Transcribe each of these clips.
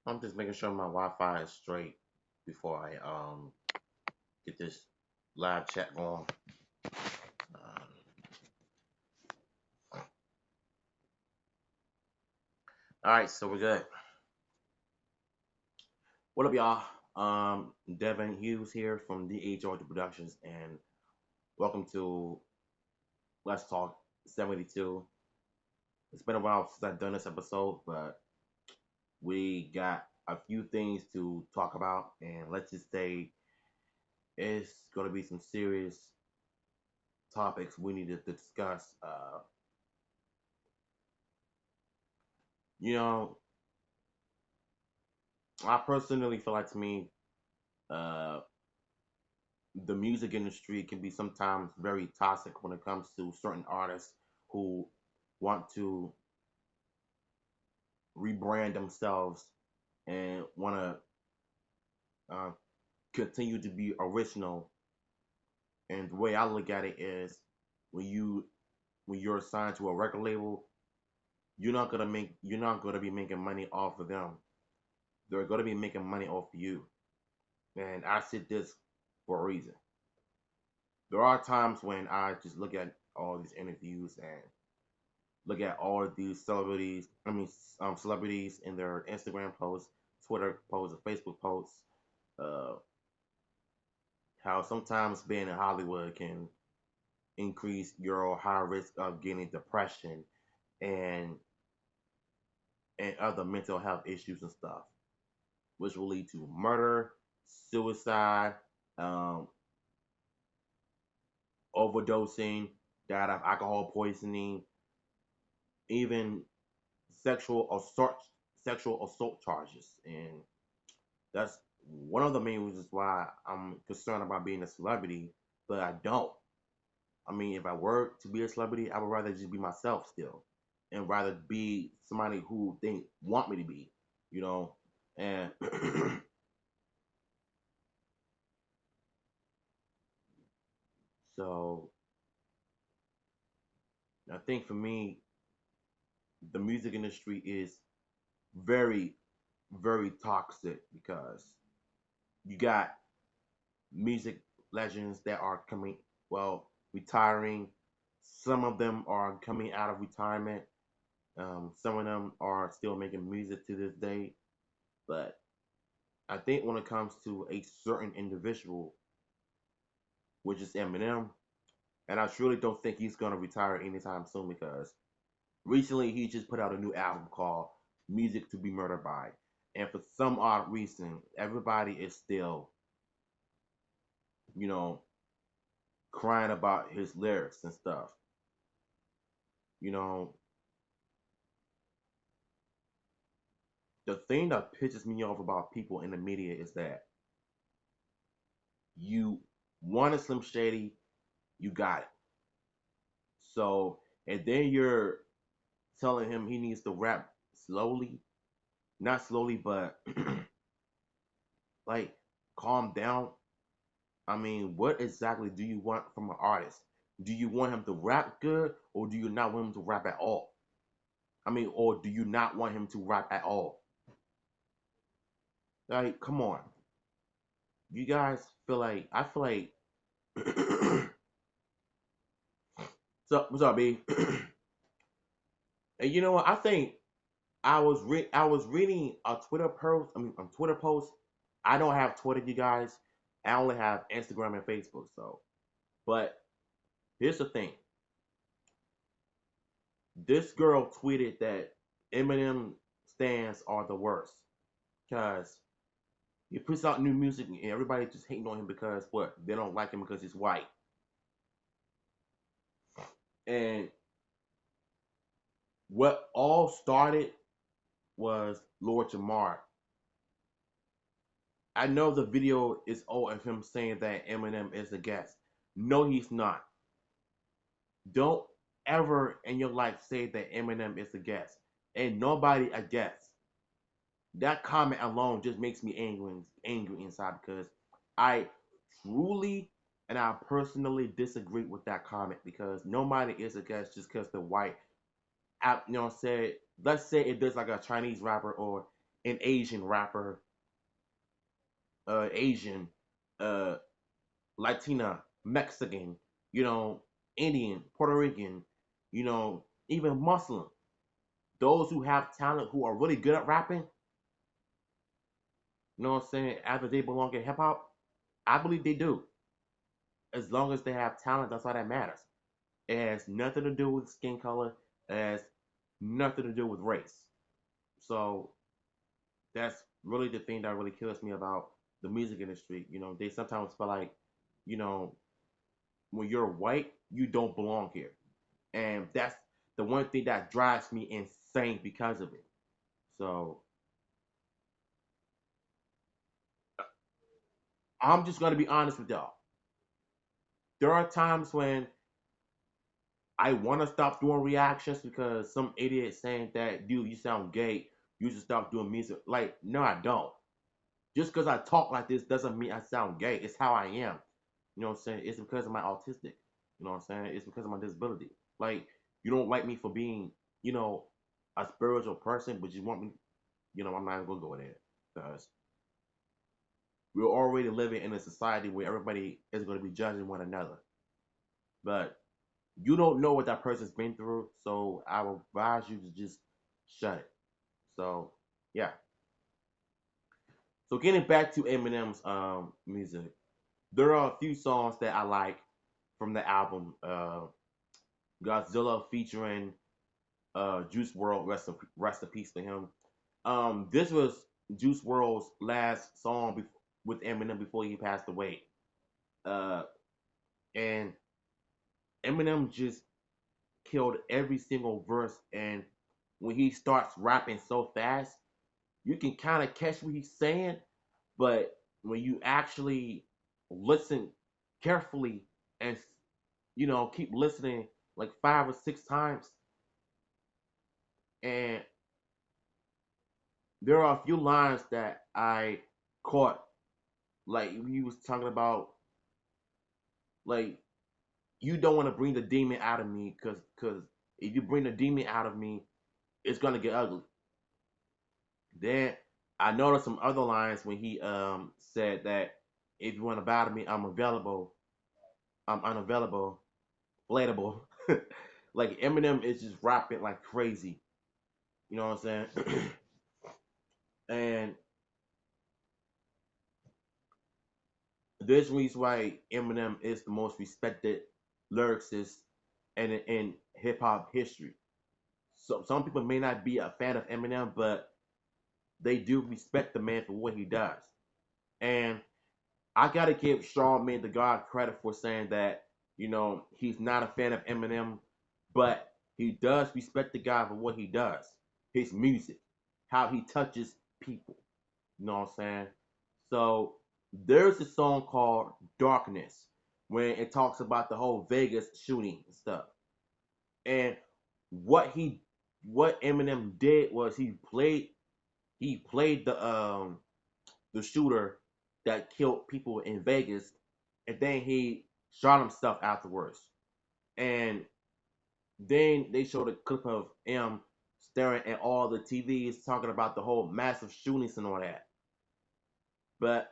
I'm just making sure my Wi-Fi is straight before I get this live chat going. Um, all right, so we're good. What up, y'all? Devin Hughes here from DHR Productions, and welcome to Let's Talk 72. It's been a while since I've done this episode, but we got a few things to talk about, and let's just say it's going to be some serious topics we need to discuss. You know, I personally feel like to me, uh, the music industry can be sometimes very toxic when it comes to certain artists who want to rebrand themselves and want to continue to be original. And the way I look at it is, when you when you're assigned to a record label, you're not gonna be making money off of them. They're gonna be making money off of you. And I said this for a reason. There are times when I just look at all these interviews and look at all of these celebrities. Celebrities in their Instagram posts, Twitter posts, or Facebook posts. Uh, how sometimes being in Hollywood can increase your high risk of getting depression and other mental health issues and stuff, which will lead to murder, suicide, um, overdosing, died of alcohol poisoning, even sexual assault sexual assault charges. And that's one of the main reasons why I'm concerned about being a celebrity, but I don't. I mean, if I were to be a celebrity, I would rather just be myself still, and rather be somebody who they want me to be, you know. And so I think for me, the music industry is very, very toxic because you got music legends that are coming, well, retiring. Some of them are coming out of retirement. Some of them are still making music to this day. But I think when it comes to a certain individual, which is Eminem, and I truly don't think he's gonna retire anytime soon because recently he just put out a new album called Music to Be Murdered By. And for some odd reason, everybody is still, you know, crying about his lyrics and stuff. You know, the thing that pisses me off about people in the media is that you want a Slim Shady, you got it. So, and then you're telling him he needs to rap slowly, not slowly, but like calm down. I mean, what exactly do you want from an artist? Do you want him to rap good, or do you not want him to rap at all? I mean, or do you not want him to rap at all? Like, come on. You guys feel like I feel like what's up, B? And you know what? I think I was reading a Twitter post. I mean, on Twitter post. I don't have Twitter, you guys. I only have Instagram and Facebook. So, but here's the thing. This girl tweeted that Eminem stands are the worst because he puts out new music and everybody just hating on him because what? They don't like him because he's white. And what all started was Lord Jamar. I know the video is old of him saying that Eminem is a guest. No, he's not. Don't ever in your life say that Eminem is a guest. Ain't nobody a guest. That comment alone just makes me angry inside because I truly and I personally disagree with that comment because nobody is a guest just because they're white. Let's say it does like a Chinese rapper or an Asian rapper, Asian, uh, Latina, Mexican, you know, Indian, Puerto Rican, you know, even Muslim. Those who have talent, who are really good at rapping, you know what I'm saying, after they belong in hip hop, I believe they do. As long as they have talent, that's all that matters. It has nothing to do with skin color. It has nothing to do with race. So that's really the thing that really kills me about the music industry. You know, they sometimes feel like, you know, when you're white, you don't belong here. And that's the one thing that drives me insane because of it. So I'm just gonna be honest with y'all. There are times when I want to stop doing reactions because some idiot saying that, dude, you sound gay. You should stop doing music. Like, no, I don't. Just because I talk like this doesn't mean I sound gay. It's how I am. You know what I'm saying? It's because of my autistic. You know what I'm saying? It's because of my disability. Like, you don't like me for being, you know, a spiritual person, but you want me, you know, I'm not even going to go there. Because we're already living in a society where everybody is going to be judging one another. But you don't know what that person's been through, so I would advise you to just shut it. So, yeah. So getting back to Eminem's music, there are a few songs that I like from the album. Godzilla featuring Juice World. Rest in peace to him. This was Juice World's last song with Eminem before he passed away. Uh, and Eminem just killed every single verse. And when he starts rapping so fast, you can kind of catch what he's saying, but when you actually listen carefully and you know keep listening like 5 or 6 times, and there are a few lines that I caught, like he was talking about, like you don't want to bring the demon out of me, because if you bring the demon out of me, it's gonna get ugly. Then I noticed some other lines when he said that if you want to bother me, I'm available. I'm unavailable, relatable. Like Eminem is just rapping like crazy. You know what I'm saying? And this reason why Eminem is the most respected lyricist in hip hop history. So some people may not be a fan of Eminem, but they do respect the man for what he does. And I gotta give Charlamagne the God credit for saying that, you know, he's not a fan of Eminem, but he does respect the guy for what he does. His music, how he touches people. You know what I'm saying? So there's a song called Darkness when it talks about the whole Vegas shooting and stuff. And what he what Eminem did was he played the shooter that killed people in Vegas, and then he shot himself afterwards. And then they showed a clip of him staring at all the TVs, talking about the whole massive shootings and all that. But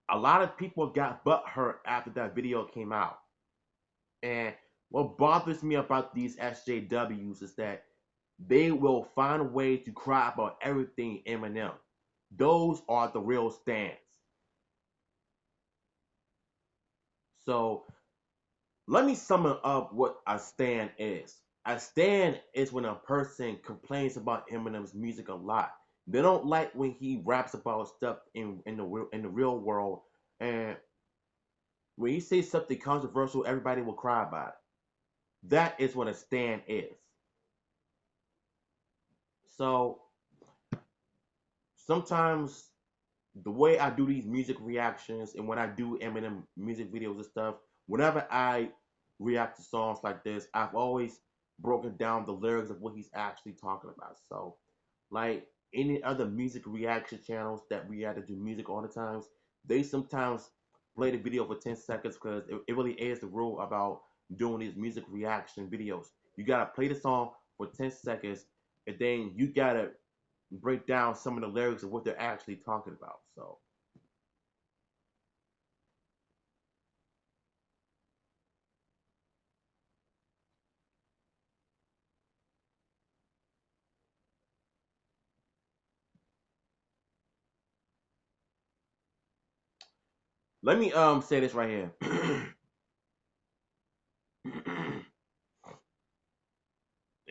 a lot of people got butthurt after that video came out. And what bothers me about these SJWs is that they will find a way to cry about everything Eminem. Those are the real stands. So let me sum up what a stand is. A stand is when a person complains about Eminem's music a lot. They don't like when he raps about stuff in the real world, and when he says something controversial, everybody will cry about it. That is what a stand is. So sometimes the way I do these music reactions and when I do Eminem music videos and stuff, whenever I react to songs like this, I've always broken down the lyrics of what he's actually talking about. So, like any other music reaction channels that react to do music all the times, they sometimes play the video for 10 seconds because it really is the rule about doing these music reaction videos. You gotta play the song for 10 seconds and then you gotta break down some of the lyrics of what they're actually talking about. So let me say this right here.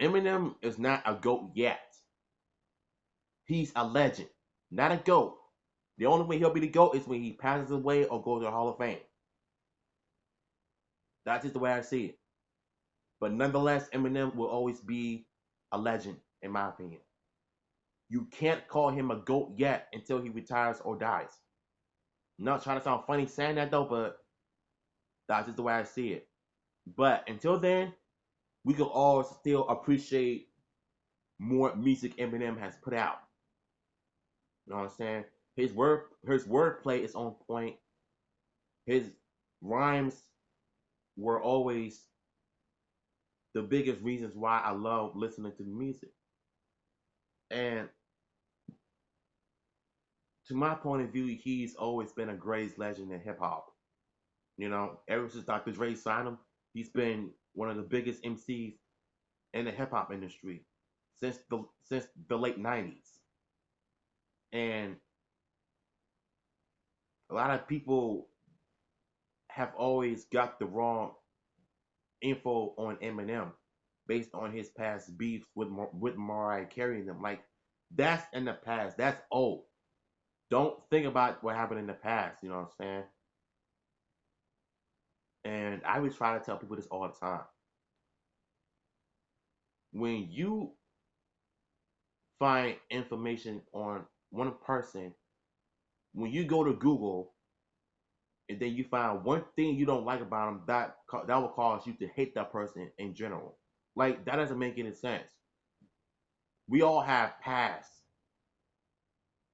Eminem is not a goat yet. He's a legend, not a goat. The only way he'll be the GOAT is when he passes away or goes to the Hall of Fame. That's just the way I see it. But nonetheless, Eminem will always be a legend, in my opinion. You can't call him a GOAT yet until he retires or dies. I'm not trying to sound funny saying that though, but that's just the way I see it. But until then, we can all still appreciate more music Eminem has put out. You know what I'm saying? His wordplay is on point. His rhymes were always the biggest reasons why I love listening to the music. And to my point of view, he's always been a great legend in hip hop. You know, ever since Dr. Dre signed him, he's been one of the biggest MCs in the hip hop industry since the late '90s. And a lot of people have always got the wrong info on Eminem based on his past beefs with Mariah Carey and them. Like that's in the past. That's old. Don't think about what happened in the past. You know what I'm saying? And I always try to tell people this all the time. When you find information on one person, when you go to Google and then you find one thing you don't like about them, that will cause you to hate that person in general. Like that doesn't make any sense. We all have pasts,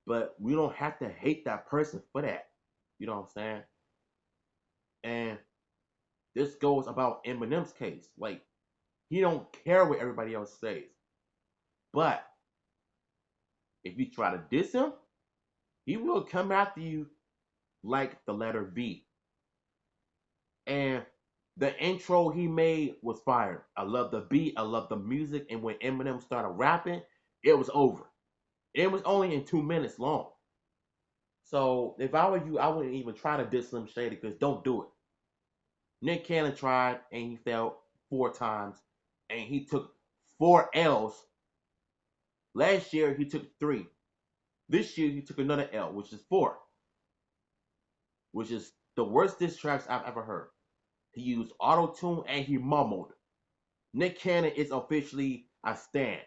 but we don't have to hate that person for that. You know what I'm saying? And this goes about Eminem's case. Like he don't care what everybody else says, but if you try to diss him, he will come after you like the letter V. And the intro he made was fire. I love the beat, I love the music, and when Eminem started rapping, it was over. It was only in 2 minutes long. So if I were you, I wouldn't even try to diss Slim Shady because don't do it. Nick Cannon tried and he failed 4 times, and he took 4 L's. Last year he took 3. This year he took another L, which is 4, which is the worst diss tracks I've ever heard. He used auto tune and he mumbled. Nick Cannon is officially a stan,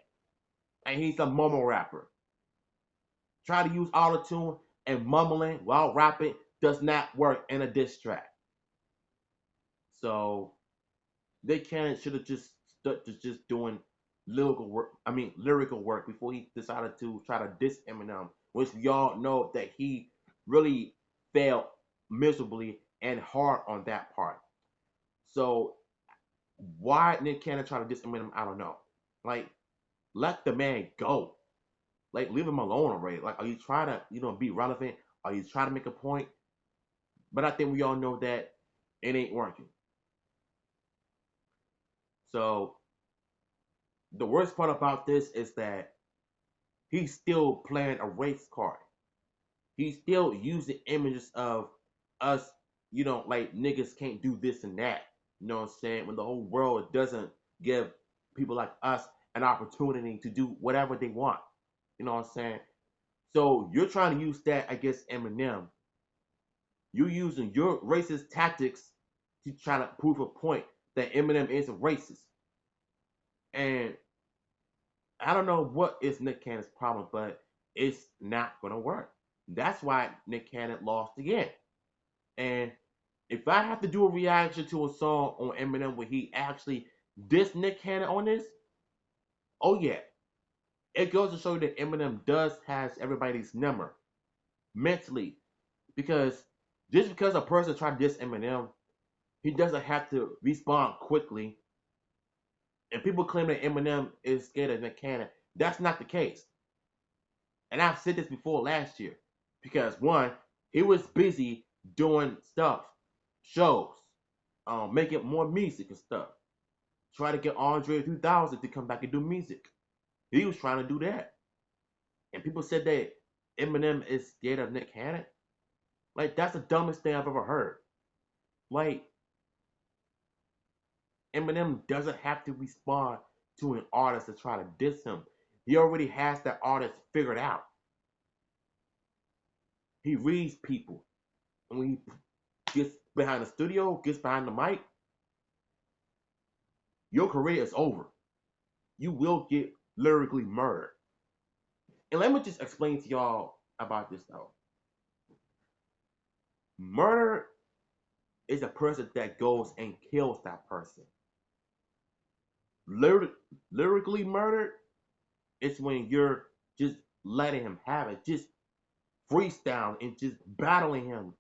and he's a mumble rapper. Try to use auto tune and mumbling while rapping does not work in a diss track. So Nick Cannon should have just stuck to just doing lyrical work. I mean lyrical work before he decided to try to diss Eminem, which we all know that he really failed miserably and hard on that part. So why Nick Cannon try to diss Eminem, I don't know. Like, let the man go. Like, leave him alone already. Like, are you trying to, be relevant? Are you trying to make a point? But I think we all know that it ain't working. So the worst part about this is that he's still playing a race card. He's still using images of us, like niggas can't do this and that. You know what I'm saying? When the whole world doesn't give people like us an opportunity to do whatever they want. You know what I'm saying? So you're trying to use that against Eminem. You're using your racist tactics to try to prove a point that Eminem is a racist. And I don't know what is Nick Cannon's problem, but it's not gonna work. That's why Nick Cannon lost again. And if I have to do a reaction to a song on Eminem where he actually dissed Nick Cannon on this, oh yeah, it goes to show you that Eminem does has everybody's number mentally, because just because a person tries to diss Eminem, he doesn't have to respond quickly. And people claim that Eminem is scared of Nick Cannon. That's not the case. And I've said this before last year because one, he was busy doing stuff, shows, making more music and stuff. Try to get Andre 3000 to come back and do music. He was trying to do that. And people said that Eminem is scared of Nick Cannon. Like, that's the dumbest thing I've ever heard. Like, Eminem doesn't have to respond to an artist to try to diss him. He already has that artist figured out. He reads people. And when he gets behind the studio, gets behind the mic, your career is over. You will get lyrically murdered. And let me just explain to y'all about this though. Murder is a person that goes and kills that person. Lyrically murdered is when you're just letting him have it, just freestyle and just battling him,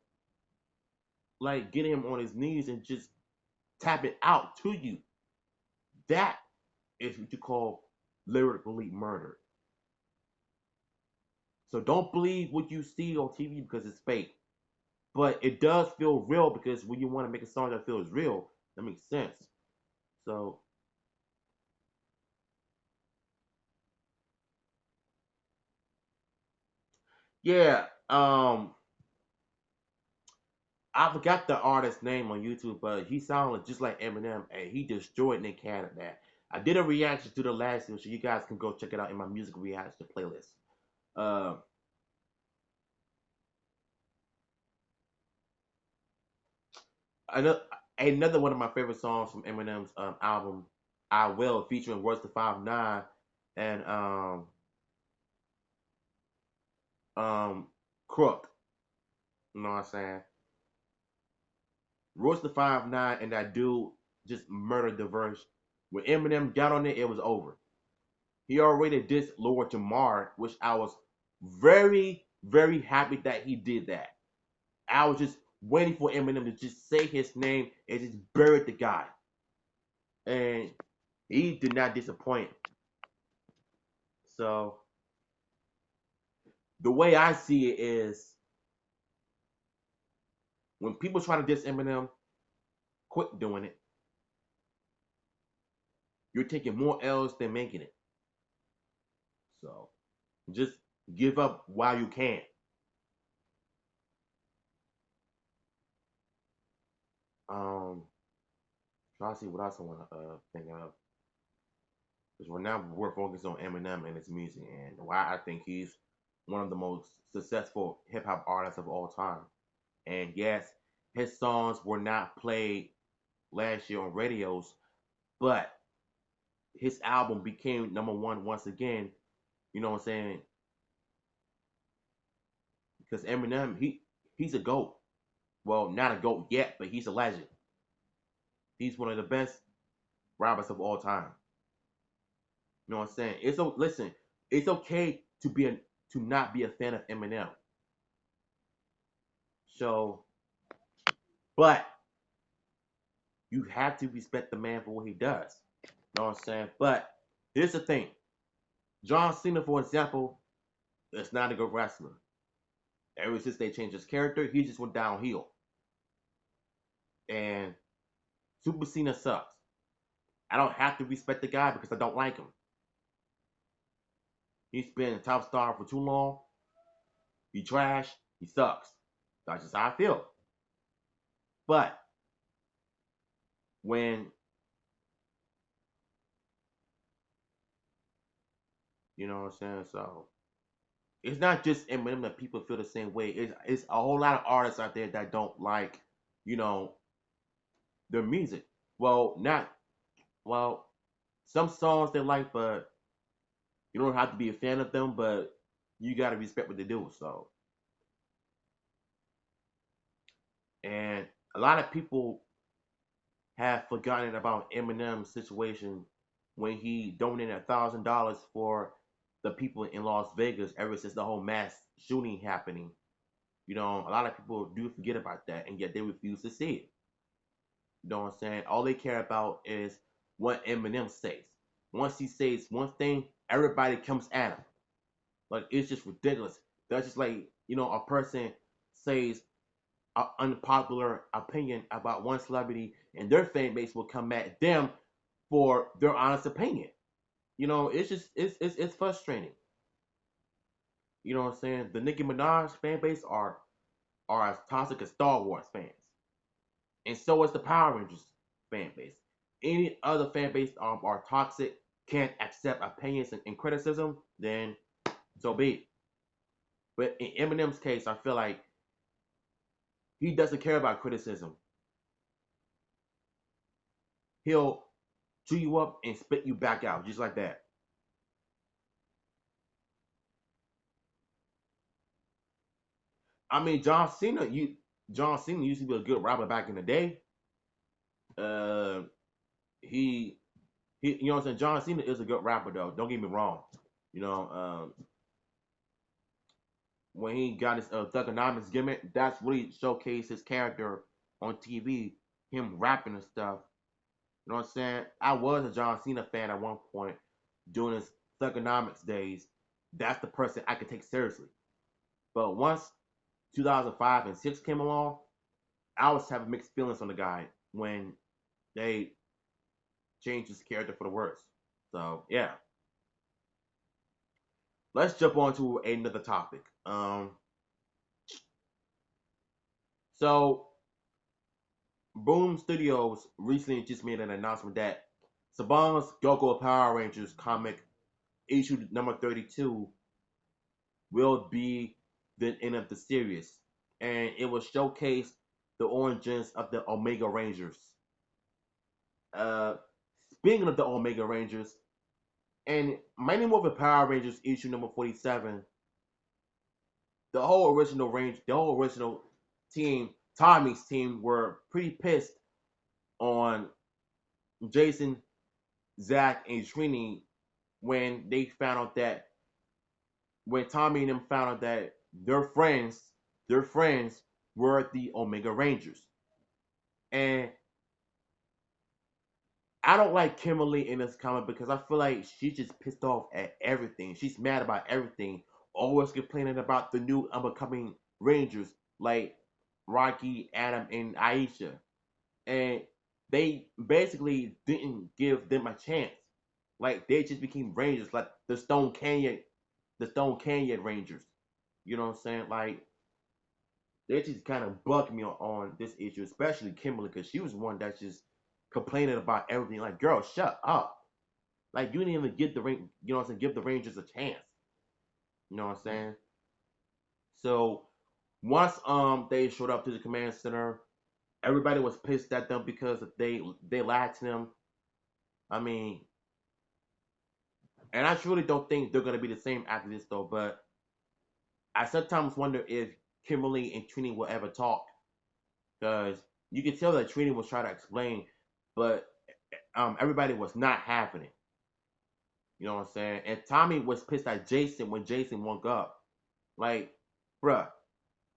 like getting him on his knees and just tap it out to you. That is what you call lyrically murder. So don't believe what you see on TV because it's fake. But it does feel real because when you want to make a song that feels real, that makes sense. So yeah, I forgot the artist's name on YouTube, but he sounded just like Eminem, and he destroyed Nick Cannon. Man, I did a reaction to the last one, so you guys can go check it out in my music reaction playlist. Uh, another another one of my favorite songs from Eminem's album, "I Will," featuring Royce the 5'9" and Crook. You know what I'm saying? Royce the 5'9" and that dude just murdered the verse. When Eminem got on it, it was over. He already dissed Lord Jamar, which I was very, very happy that he did that. I was just waiting for Eminem to just say his name and just bury the guy. And he did not disappoint. So the way I see it is when people try to diss Eminem, quit doing it. You're taking more L's than making it. So just give up while you can. Um, Try to see what else I want to think of. Because right now we're focused on Eminem and his music and why I think he's one of the most successful hip hop artists of all time. And yes, his songs were not played last year on radios, but his album became number one once again. You know what I'm saying? Because Eminem, he's a goat. Well, not a goat yet, but he's a legend. He's one of the best rappers of all time. You know what I'm saying? Listen. It's okay to not be a fan of Eminem. So, but you have to respect the man for what he does. You know what I'm saying? But here's the thing. John Cena, for example, is not a good wrestler. Ever since they changed his character, he just went downhill. And Super Cena sucks. I don't have to respect the guy because I don't like him. He's been a top star for too long. He trash. He sucks. That's just how I feel. But when you know what I'm saying, so it's not just Eminem that people feel the same way. It's a whole lot of artists out there that don't like, you know, their music. Well, not well. Some songs they like, but you don't have to be a fan of them. But you gotta respect what they do. So, and a lot of people have forgotten about Eminem's situation when he donated $1,000 for the people in Las Vegas ever since the whole mass shooting happening. You know, a lot of people do forget about that, and yet they refuse to see it. You know what I'm saying? All they care about is what Eminem says. Once he says one thing, everybody comes at him. Like it's just ridiculous. That's just like a person says an unpopular opinion about one celebrity, and their fan base will come at them for their honest opinion. It's just it's frustrating. You know what I'm saying? The Nicki Minaj fan base are as toxic as Star Wars fans, and so is the Power Rangers fan base. Any other fan base are toxic, can't accept opinions and criticism, then so be it. But in Eminem's case, I feel like he doesn't care about criticism. He'll chew you up and spit you back out just like that. I mean, John Cena used to be a good rapper back in the day. Uh, he you know what I'm saying. John Cena is a good rapper though. Don't get me wrong. You know, when he got his Thugonomics gimmick, that's really showcased his character on TV. Him rapping and stuff. You know what I'm saying? I was a John Cena fan at one point during his Thugonomics days. That's the person I could take seriously. But once 2005 and 6 came along, I was having mixed feelings on the guy when they changed his character for the worse. So yeah, let's jump on to another topic. So Boom Studios recently just made an announcement that Saban's Go-Go Power Rangers comic issue number 32 will be the end of the series, and it will showcase the origins of the Omega Rangers. Uh, Speaking of the Omega Rangers, and Mighty Morphin Power Rangers issue number 47, the whole original team, Tommy's team, were pretty pissed on Jason, Zach, and Trini when they found out that when Tommy and them found out that their friends were the Omega Rangers. And I don't like Kimberly in this comic because I feel like she's just pissed off at everything. She's mad about everything. Always complaining about the new upcoming Rangers like Rocky, Adam, and Aisha. And they basically didn't give them a chance. Like they just became Rangers, like the Stone Canyon Rangers. You know what I'm saying? Like they just kind of bugged me on this issue, especially Kimberly, because she was the one that's just complaining about everything. Like, girl, shut up. Like, you didn't even give you know what I'm saying, give the Rangers a chance. You know what I'm saying? So once they showed up to the command center, everybody was pissed at them because they lied to them. I mean, and I truly don't think they're gonna be the same after this though. But I sometimes wonder if Kimberly and Trini will ever talk because you can tell that Trini was trying to explain, but everybody was not having it. You know what I'm saying? And Tommy was pissed at Jason when Jason woke up. Like, bruh,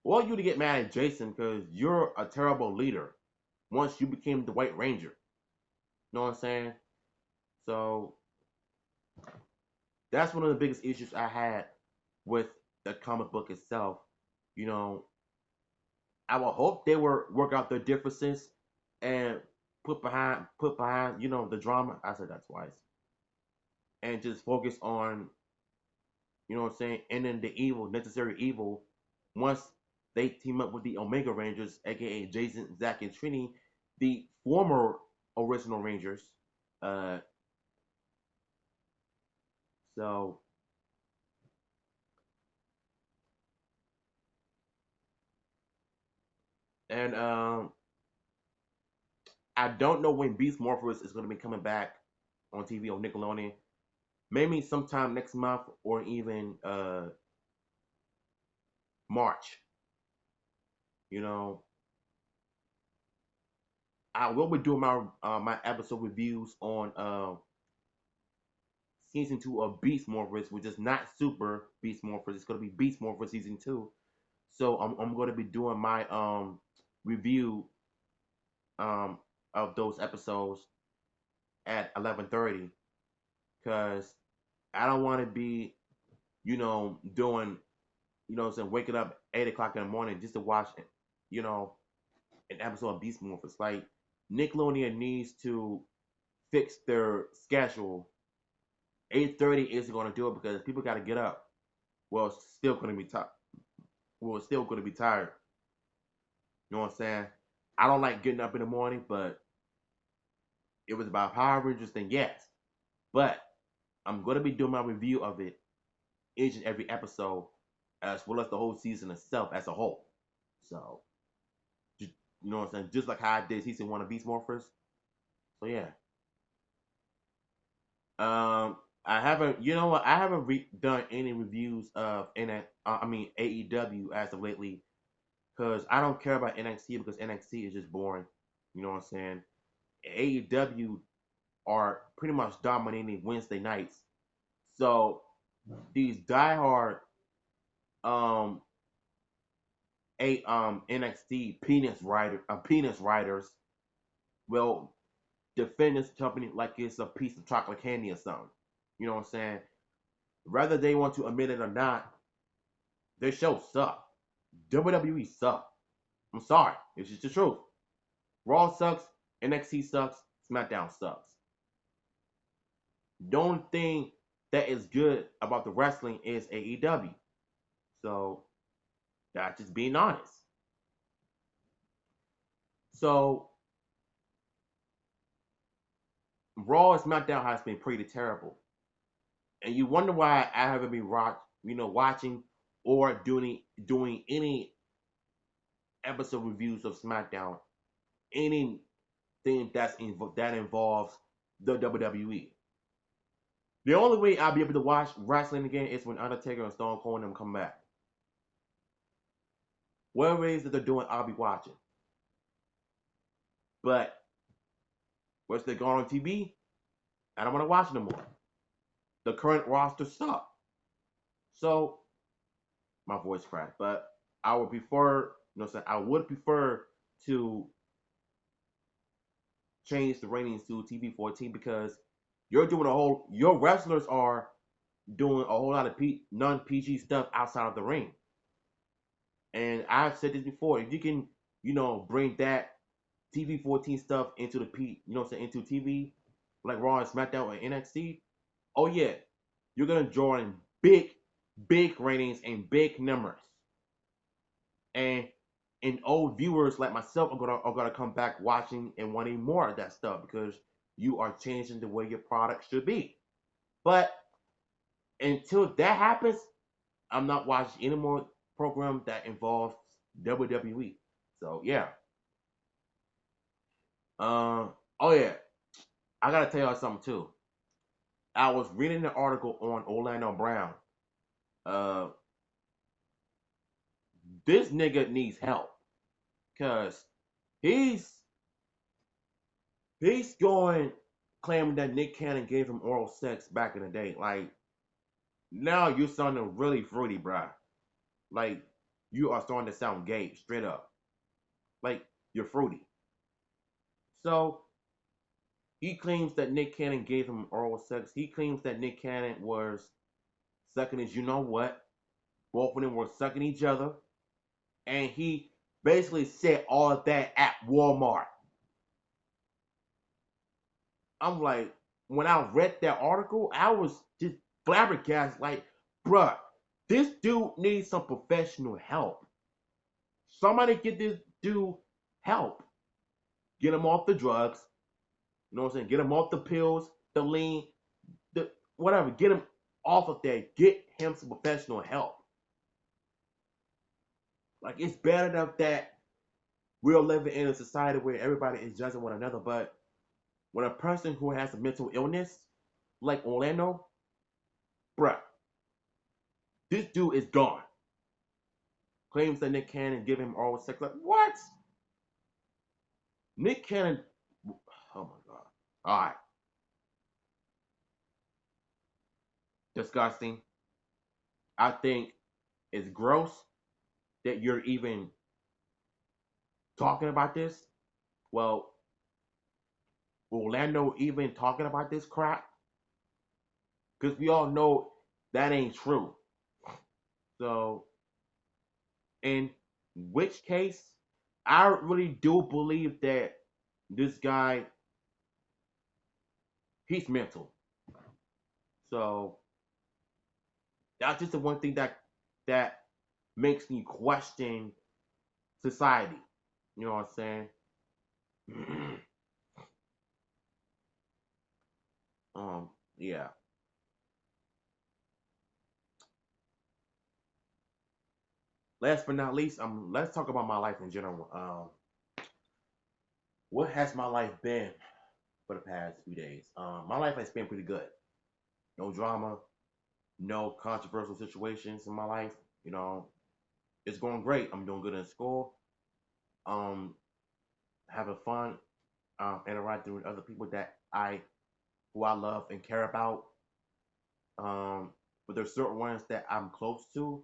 want you to get mad at Jason because you're a terrible leader once you became the White Ranger. You know what I'm saying? So that's one of the biggest issues I had with the comic book itself. You know, I would hope they would work out their differences and put behind the drama. I said that twice. And just focus on what I'm saying, ending the evil, necessary evil, once they team up with the Omega Rangers, aka Jason, Zack, and Trini, the former original Rangers. Uh, so and I don't know when Beast Morphers is going to be coming back on TV on Nickelodeon. Maybe sometime next month or even March. You know, I will be doing my episode reviews on season 2 of Beast Morphers, which is not Super Beast Morphers. It's gonna be Beast Morphers season 2. So I'm gonna be doing my review um of those episodes at 11:30 because I don't want to be doing, saying waking up 8 o'clock in the morning just to watch, you know, an episode of Beast Morphers. Like Nickelodeon needs to fix their schedule. 8:30 isn't going to do it because people got to get up. Well, it's still going to be tired. Well, it's still going to be tired. You know what I'm saying? I don't like getting up in the morning, but it was about Power Rangers, then yes. But I'm going to be doing my review of it each and every episode, as well as the whole season itself as a whole. So, you know what I'm saying? Just like how I did season 1 of Beast Morphers. So yeah. I haven't. You know what? I haven't done any reviews of AEW as of lately, because I don't care about NXT because NXT is just boring. You know what I'm saying? AEW are pretty much dominating Wednesday nights. So these diehard um NXT penis riders will defend this company like it's a piece of chocolate candy or something. You know what I'm saying? Whether they want to admit it or not, their shows suck. WWE suck. I'm sorry. It's just the truth. Raw sucks. NXT sucks. SmackDown sucks. The only thing that is good about the wrestling is AEW. So that's just being honest. So Raw and SmackDown has been pretty terrible, and you wonder why I haven't been watching or doing any episode reviews of SmackDown, anything that involves the WWE. The only way I'll be able to watch wrestling again is when Undertaker and Stone Cold and them come back. Whatever it is that they're doing, I'll be watching. But once they're gone on TV, I don't want to watch no more. The current roster sucks. So my voice cracked. But I would prefer, I would prefer to change the ratings to TV 14 because your wrestlers are doing a whole lot of non PG stuff outside of the ring. And I've said this before, if you can, bring that TV 14 stuff into into TV, like Raw and SmackDown and NXT, oh yeah, you're gonna draw in big ratings and big numbers. And old viewers like myself are gonna come back watching and wanting more of that stuff because you are changing the way your product should be. But until that happens, I'm not watching any more program that involves WWE. So yeah. Oh yeah, I gotta tell y'all something too. I was reading an article on Orlando Brown. Uh, this nigga needs help because he's he's going claiming that Nick Cannon gave him oral sex back in the day. Like now you're sounding really fruity, bruh. Like you are starting to sound gay, straight up. Like you're fruity. So he claims that Nick Cannon gave him oral sex. He claims that Nick Cannon was sucking his, you know what? Both of them were sucking each other. And he basically said all of that at Walmart. I'm like, when I read that article, I was just flabbergasted. Like, bruh, this dude needs some professional help. Somebody get this dude help. Get him off the drugs. You know what I'm saying? Get him off the pills, the lean, the whatever. Get him off of that. Get him some professional help. Like, it's bad enough that we're living in a society where everybody is judging one another, but when a person who has a mental illness, like Orlando, bruh, this dude is gone. Claims that Nick Cannon gave him oral sex. Like, what? Nick Cannon, oh my god. Alright. Disgusting. I think it's gross that you're even talking about this. Well, Orlando even talking about this crap? Because we all know that ain't true. So, in which case, I really do believe that this guy, he's mental. So that's just the one thing that makes me question society. You know what I'm saying? Yeah. Last but not least, let's talk about my life in general. What has my life been for the past few days? My life has been pretty good. No drama, no controversial situations in my life. You know, it's going great. I'm doing good in school. Um, having fun. Interacting with other people who I love and care about. But there's certain ones that I'm close to.